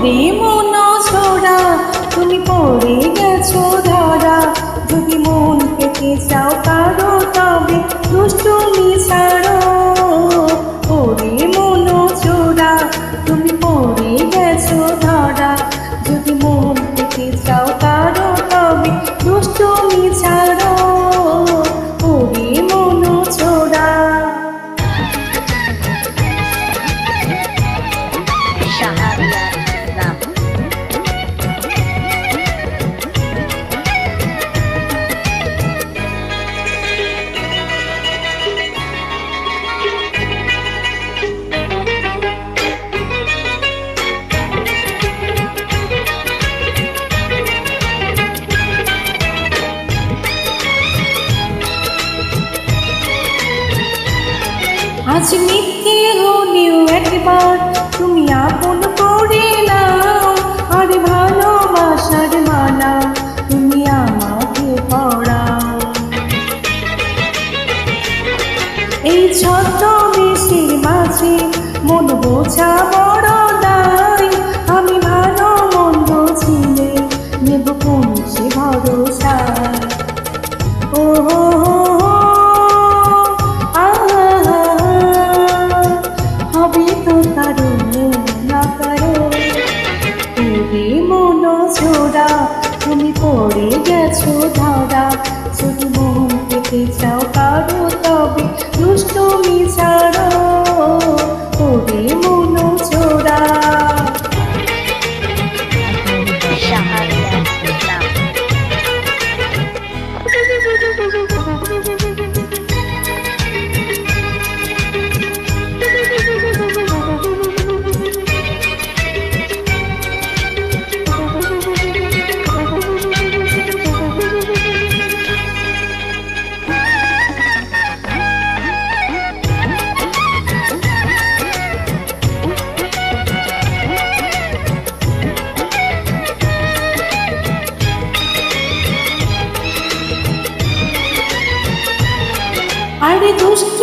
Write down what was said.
ওরে মন ছোড়া তুমি পড়ে গেছো ধরা, যদি মন পেতে চাও কারো তবে দুষ্টুমি ছাড়ো। ওরে মন ছোড়া তুমি পড়ে গেছো ধরা, যদি মন পেতে চাও কারো তবে দুষ্টুমি ছাড়ো। ওরে মন ছোড়া। আজ মিথ্যে হলেও একবার তুমি আপন করে নাও, আর ভালোবাসার মালা তুমি আমাকে পড়াও। এই ছদ্মবেশের মাঝে মন বোঝা বড় দায়, আমি ভালো মন্দ ছিলে নেব কোন সে ভরসা। ও হবে তো কারো না কারো। ওরে মন ছোড়া তুমি পড়ে গেছো ধরা, যদি মন পেতে চাও কারো তবে দুষ্টুমি ছাড়ো। ওরে মন ছোড়া। আরে দুষ্ট